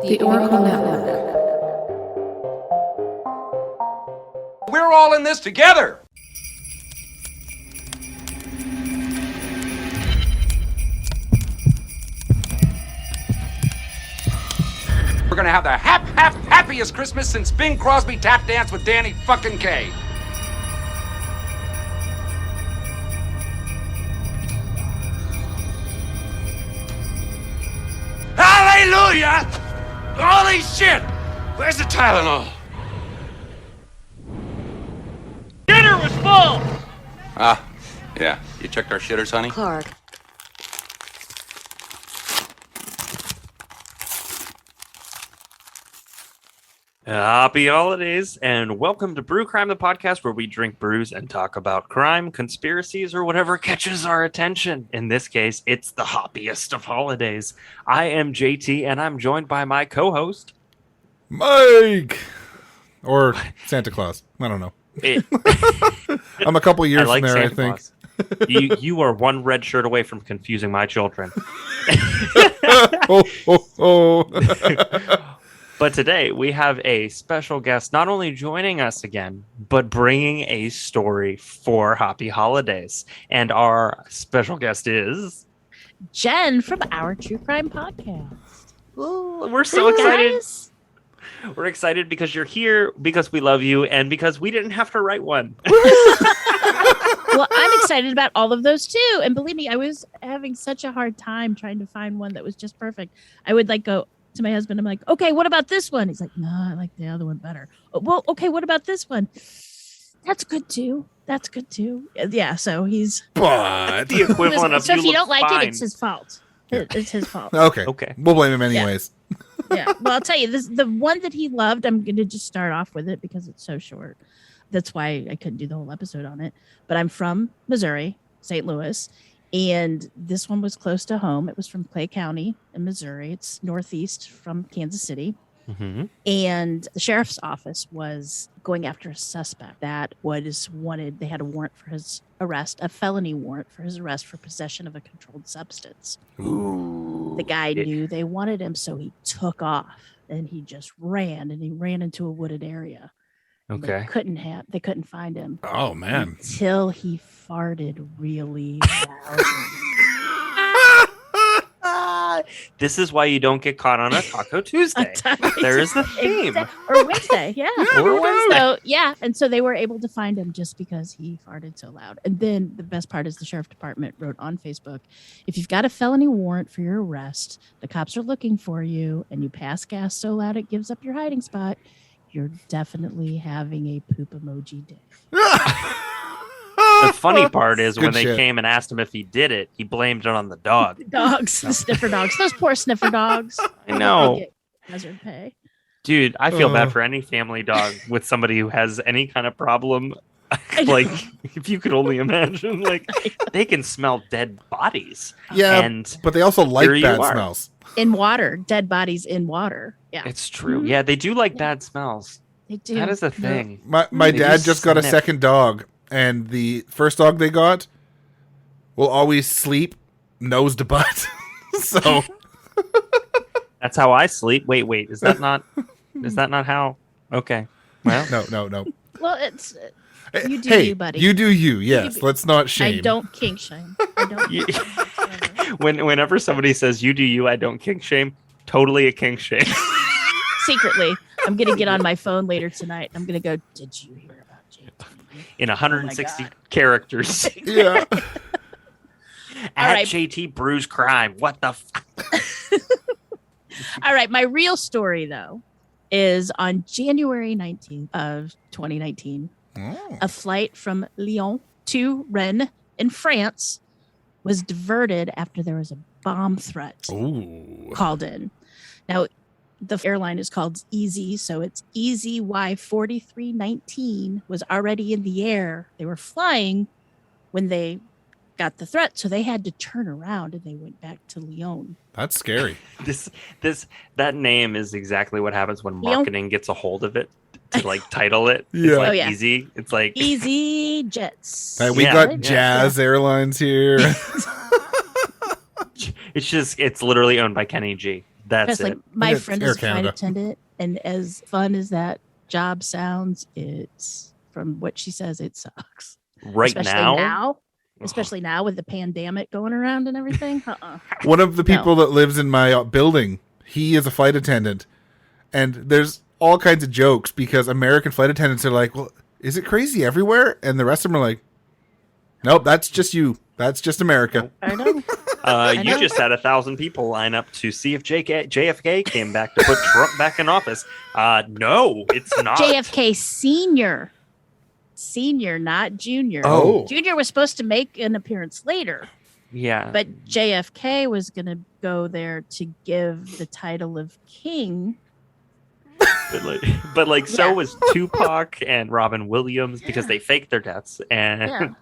The Oracle Network. We're all in this together! We're gonna have the happiest Christmas since Bing Crosby tap danced with Danny fucking Kaye. Hallelujah! Holy shit! Where's the Tylenol? Dinner was full! Ah, yeah. You checked our shitters, honey? Clark. Happy holidays, and welcome to Brew Crime, the podcast where we drink brews and talk about crime, conspiracies, or whatever catches our attention. In this case, it's the hoppiest of holidays. I am JT, and I'm joined by my co-host, Mike! Or Santa Claus. I don't know. I'm a couple years from there, Santa I think. You are one red shirt away from confusing my children. But today we have a special guest not only joining us again, but bringing a story for Happy Holidays. And our special guest is Jen from our True Crime Podcast. Ooh, we're so excited. Guys. We're excited because you're here, because we love you, and because we didn't have to write one. Well, I'm excited about all of those too. And believe me, I was having such a hard time trying to find one that was just perfect. I would go to my husband, I'm like, okay, what about this one? He's like, no, I like the other one better. Well, okay, what about this one? That's good too. Yeah, so he's but the equivalent of so if you don't like fine. it, it's his fault. It's his fault. Okay. We'll blame him anyways. Yeah. Well, I'll tell you, the one that he loved, I'm going to just start off with it because it's so short. That's why I couldn't do the whole episode on it. But I'm from Missouri, St. Louis. And this one was close to home. It was from Clay County in Missouri. It's northeast from Kansas City. Mm-hmm. And the sheriff's office was going after a suspect that was wanted. They had a warrant for his arrest, a felony warrant for his arrest for possession of a controlled substance. Ooh. The guy knew they wanted him, so he took off and he just ran, and he ran into a wooded area. Okay. They couldn't find him. Oh man. Until he farted really loud. This is why you don't get caught on a Taco Tuesday. There is the theme. Or Wednesday, yeah. Or Wednesday. So, yeah, and so they were able to find him just because he farted so loud. And then the best part is the sheriff department wrote on Facebook, if you've got a felony warrant for your arrest, the cops are looking for you, and you pass gas so loud it gives up your hiding spot, you're definitely having a poop emoji day. The funny part is when they came and asked him if he did it, he blamed it on the dog. The sniffer dogs. Those poor sniffer dogs. I know. They get hazard pay. Dude, I feel bad for any family dog with somebody who has any kind of problem. Like, if you could only imagine, they can smell dead bodies. Yeah, but they also like bad smells. In water, dead bodies in water. Yeah, it's true. Mm-hmm. Yeah, they do like bad smells. They do. That is a thing. My dad just got a second dog, and the first dog they got will always sleep nose to butt. So that's how I sleep. Wait, is that not how? Okay. Well, no. Well, it's you do you, buddy. You do you. Yes, let's not shame. I don't kink shame. I don't. Whenever somebody says you do you, I don't kink shame. Totally a kink shame. Secretly, I'm gonna get on my phone later tonight. I'm gonna go. Did you hear about JT? In 160 characters. Yeah. At JT Brews Crime. What the fuck? All right. My real story, though, is on January 19th of 2019. A flight from Lyon to Rennes in France was diverted after there was a bomb threat called in. Now, the airline is called Easy, so it's EZY4319 was already in the air. They were flying when they got the threat, so they had to turn around and they went back to Lyon. That's scary. That name is exactly what happens when marketing gets a hold of it to title it. Yeah. It's Easy. It's like Easyjets. Hey, we got Jazz Airlines here. It's literally owned by Kenny G. That's Like it. my It's friend Air is a flight Canada. attendant, and as fun as that job sounds, it's from what she says, it sucks. Right now, Especially now with the pandemic going around and everything. One of the No. people that lives in my building, he is a flight attendant, and there's all kinds of jokes because American flight attendants are like, "Well, is it crazy everywhere?" And the rest of them are like, "Nope, that's just you. That's just America." I know. you know. just had 1,000 people line up to see if JFK came back to put Trump back in office. No, it's not. JFK senior, not junior. Oh. Junior was supposed to make an appearance later, Yeah, but JFK was going to go there to give the title of king. but so Yeah. was Tupac and Robin Williams because they faked their deaths. And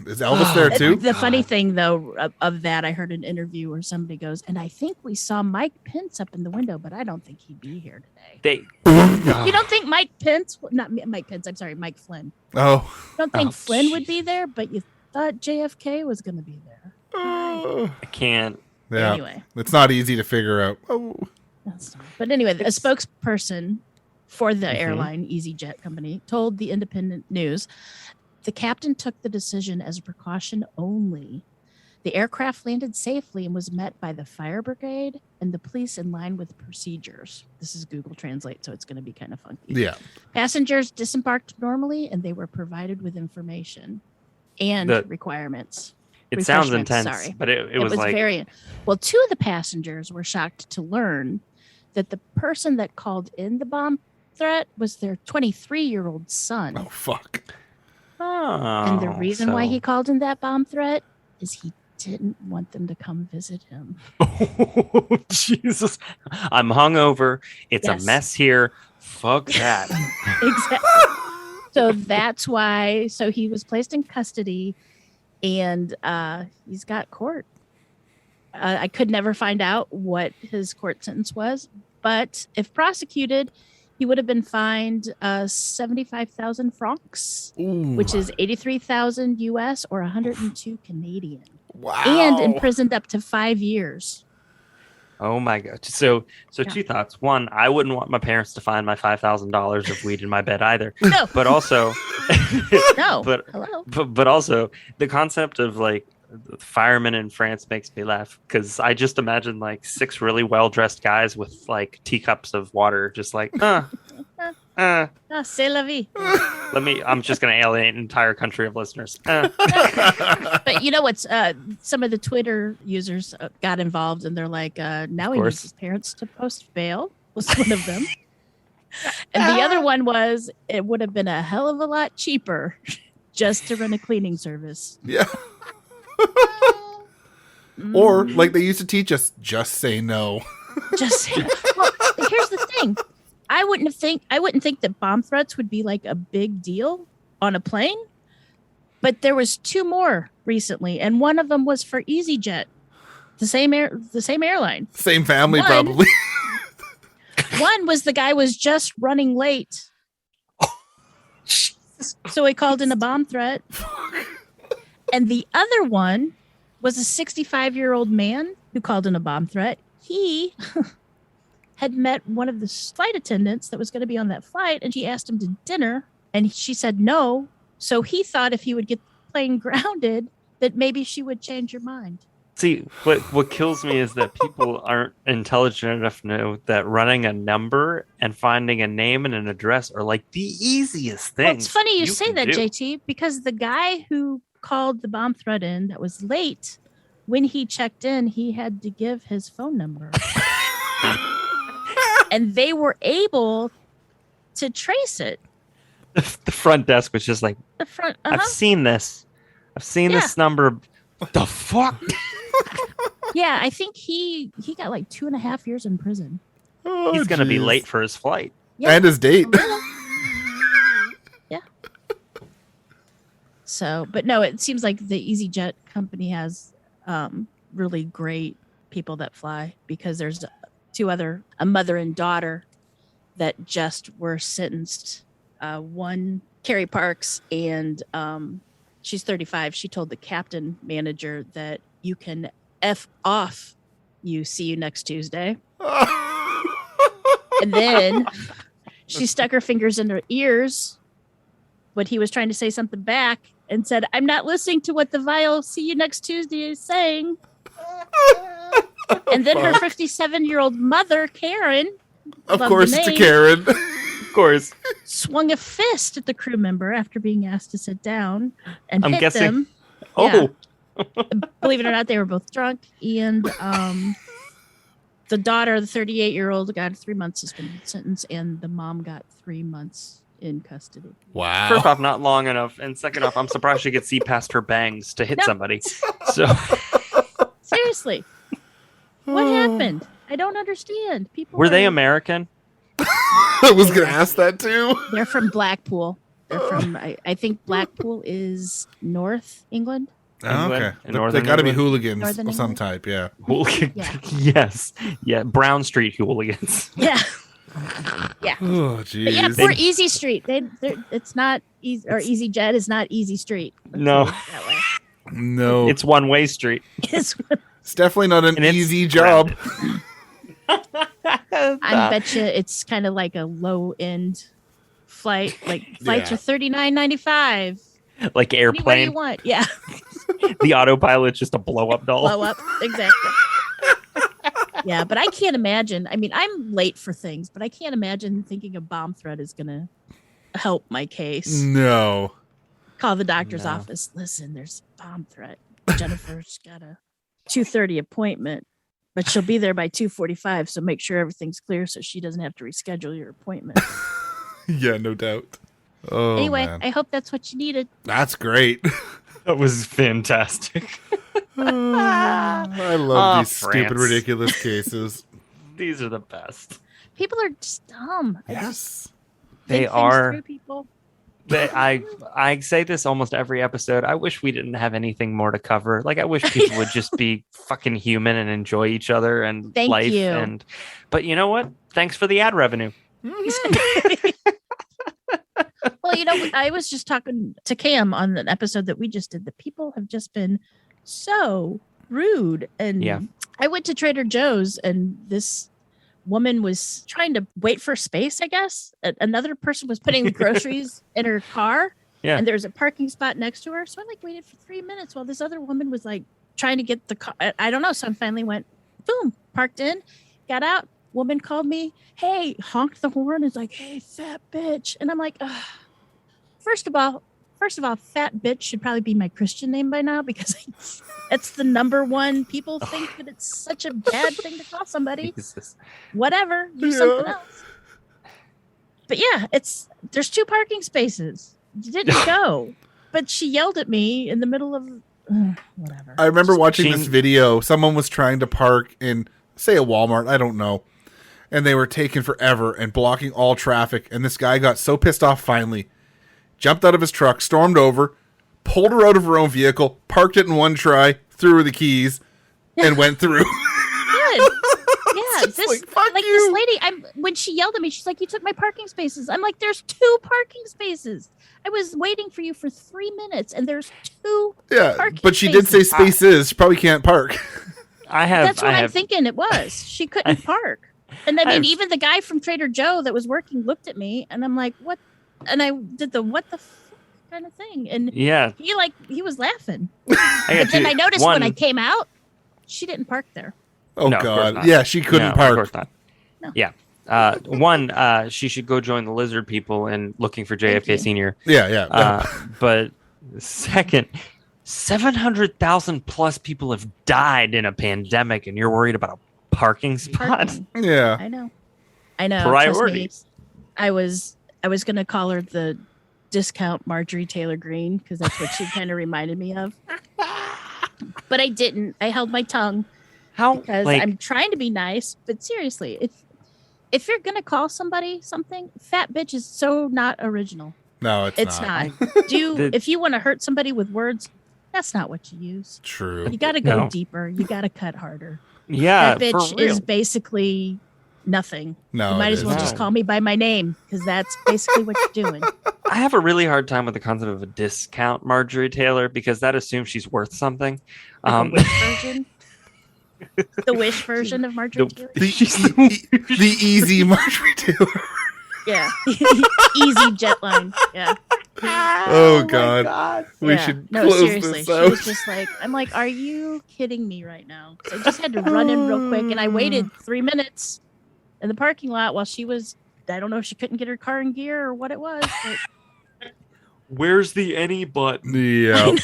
Is Elvis there too? The funny thing, though, of that, I heard an interview where somebody goes, and I think we saw Mike Pence up in the window, but I don't think he'd be here today. You don't think Mike Pence, not Mike Pence, I'm sorry, Mike Flynn. Oh, You don't think Oh, Flynn would jeez. be there, but you thought JFK was going to be there. I can't. yeah. Anyway. It's not easy to figure out. Oh, But anyway, a spokesperson for the airline Easyjet company told the Independent News the captain took the decision as a precaution only. The aircraft landed safely and was met by the fire brigade and the police in line with procedures. This is Google Translate, so it's going to be kind of funky. yeah. Passengers disembarked normally and they were provided with information and requirements. It sounds Refreshments, intense, sorry. but it was like very well. Two of the passengers were shocked to learn that the person that called in the bomb threat was their 23-year-old son. Oh, fuck. And the reason why he called in that bomb threat is he didn't want them to come visit him. Oh, Jesus. I'm hungover. It's Yes. a mess here. Fuck that. Exactly. So that's why. So he was placed in custody, and he's got court. I could never find out what his court sentence was, but if prosecuted, he would have been fined 75,000 francs, Ooh. which is 83,000 US or 102 Canadian, Wow. and imprisoned up to 5 years. Oh my god. So two thoughts. One, I wouldn't want my parents to find my $5,000 of weed in my bed either. No, But also no. but Hello. but also the concept of like firemen in France makes me laugh because I just imagine like 6 really well-dressed guys with like teacups of water just like Ah, c'est la vie. I'm just gonna alienate an entire country of listeners. But you know what's some of the Twitter users got involved and they're like, now he needs his parents to post bail was one of them. And the other one was it would have been a hell of a lot cheaper just to run a cleaning service. Yeah. Or like they used to teach us, just say no. Just well, here's the thing. I wouldn't think that bomb threats would be like a big deal on a plane. But there was 2 more recently, and one of them was for Easyjet, the same airline. Same family, One- probably. One was the guy was just running late, so he called in a bomb threat. And the other one was a 65-year-old man who called in a bomb threat. He had met one of the flight attendants that was going to be on that flight, and she asked him to dinner, and she said no. So he thought if he would get the plane grounded, that maybe she would change her mind. See, what kills me is that people aren't intelligent enough to know that running a number and finding a name and an address are like the easiest thing. Well, it's funny you say can that, do. JT, because the guy who called the bomb threat in that was late, when he checked in, he had to give his phone number. And they were able to trace it. The front desk was just like, The front, I've seen this. I've seen this number. What the fuck? Yeah, I think he got like 2.5 years in prison. Oh, He's going to be jeez. late for his flight. Yeah. And his date. Yeah. So, but no, it seems like the EasyJet company has really great people that fly, because there's 2 other, a mother and daughter that just were sentenced. One, Carrie Parks, and she's 35. She told the captain manager that you can F off, you see you next Tuesday. And then she stuck her fingers in her ears when he was trying to say something back and said, I'm not listening to what the vile see you next Tuesday is saying. And then her 57-year-old mother, Karen, Of love course, the it's a name, Karen. Of course. swung a fist at the crew member after being asked to sit down and I'm hit guessing- them. Oh, Believe it or not, they were both drunk. And the daughter, the 38-year-old, got a 3-month suspended sentence, and the mom got 3 months in custody. Wow. first off, not long enough. And second off, I'm surprised she could see past her bangs to hit No. somebody. So Seriously. What happened? I don't understand. People were they are- American? I was going to ask that too. They're from Blackpool. They're from, I think Blackpool is North England. Oh, England, okay. in They Northern got to be England? hooligans Northern of some England? type, yeah. Hooligan. Yeah. Yes. Yeah. Brown Street hooligans. Yeah. Oh, But jeez. yeah, poor Easy Street. It's not easy, or Easyjet is not Easy Street. Let's No. say it that way. No. It's one-way street. It's- It's definitely not an And it's easy job. I bet you it's kind of like a low end flight. Like flights Yeah. are $39.95. Like Anywhere you airplane. want. Yeah. The autopilot's just a blow-up doll. Blow up. Exactly. Yeah, but I can't imagine. I mean, I'm late for things, but I can't imagine thinking a bomb threat is going to help my case. No. Call the doctor's No. office. Listen, there's a bomb threat. Jennifer's got a 2:30 appointment, but she'll be there by 2:45. So make sure everything's clear so she doesn't have to reschedule your appointment. Yeah, no doubt. Oh, Anyway, man. I hope that's what you needed. That's great. That was fantastic. I love Oh, these stupid, France. ridiculous cases. These are the best. People are just dumb. I just Yes. They think things are. through, people. I say this almost every episode. I wish we didn't have anything more to cover. Like I wish people would just be fucking human and enjoy each other and Thank life. you. But you know what? Thanks for the ad revenue. Well, you know, I was just talking to Cam on an episode that we just did. The people have just been so rude. And Yeah. I went to Trader Joe's and this woman was trying to wait for space, I guess. Another person was putting groceries in her car. Yeah. And there's a parking spot next to her. So I like waited for 3 minutes while this other woman was like trying to get the car. I don't know. So I finally went, boom, parked in, got out. Woman called me, hey, honked the horn. Is like, hey, fat bitch. And I'm like, ugh. First of all, fat bitch should probably be my Christian name by now because it's the number one. People think that it's such a bad thing to call somebody. Jesus. Whatever, do Yeah. something else. But yeah, there's 2 parking spaces. You didn't go, but she yelled at me in the middle of whatever. I remember watching this She- video. Someone was trying to park in, say, a Walmart. I don't know. And they were taking forever and blocking all traffic. And this guy got so pissed off finally, jumped out of his truck, stormed over, pulled her out of her own vehicle, parked it in one try, threw her the keys, and went through. Good. Yeah, just this like, fuck this you. lady. When she yelled at me, she's like, "You took my parking spaces." I'm like, "There's 2 parking spaces. I was waiting for you for 3 minutes, and there's 2." Yeah, Parking but she did say spaces. spaces. She probably can't park. That's what I'm thinking. It was she couldn't park, and I mean, I've- even the guy from Trader Joe that was working looked at me, and I'm like, "What?" And I did the "what the f-" kind of thing, and Yeah. he was laughing. I got But then two- I noticed one, when I came out, she didn't park there. Oh, No, of course God. not. Yeah, she couldn't no, park. Of course not. No. Yeah. One, she should go join the lizard people and looking for Thank JFK you. Senior. Yeah. But second, 700,000 plus people have died in a pandemic, and you're worried about a parking spot. Parking. Yeah. I know. Trust me. Priorities. I was gonna call her the discount Marjorie Taylor Greene because that's what she kind of reminded me of. But I didn't. I held my tongue How? because Like, I'm trying to be nice. But seriously, if you're gonna call somebody something, fat bitch is so not original. No, It's not. The- If you want to hurt somebody with words, that's not what you use. True. You got to go No. deeper. You got to cut harder. yeah, That for bitch real. is basically nothing. No, You might it as well isn't. just call me by my name because that's basically what you're doing. I have a really hard time with the concept of a discount Marjorie Taylor because that assumes she's worth something. Like a witch virgin. The Wish version of Marjorie Taylor. The easy Marjorie Taylor. Yeah. Easyjet line. Yeah. Oh God. We Yeah. should No, close seriously. this She out. was just like, I'm like, are you kidding me right now? So I just had to run in real quick, and I waited 3 minutes in the parking lot while she was. I don't know if she couldn't get her car in gear or what it was. But Where's the any button? Yeah.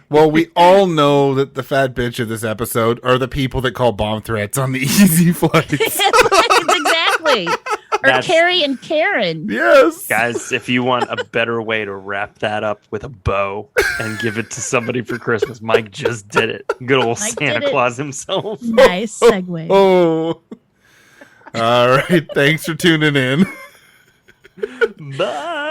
Well, we all know that the fat bitch of this episode are the people that call bomb threats on the easy flights. Exactly. Or That's- Carrie and Karen. Yes. Guys, if you want a better way to wrap that up with a bow and give it to somebody for Christmas, Mike just did it. Good old Mike Santa did it. Claus himself. Nice segue. Oh. All right. Thanks for tuning in. Bye.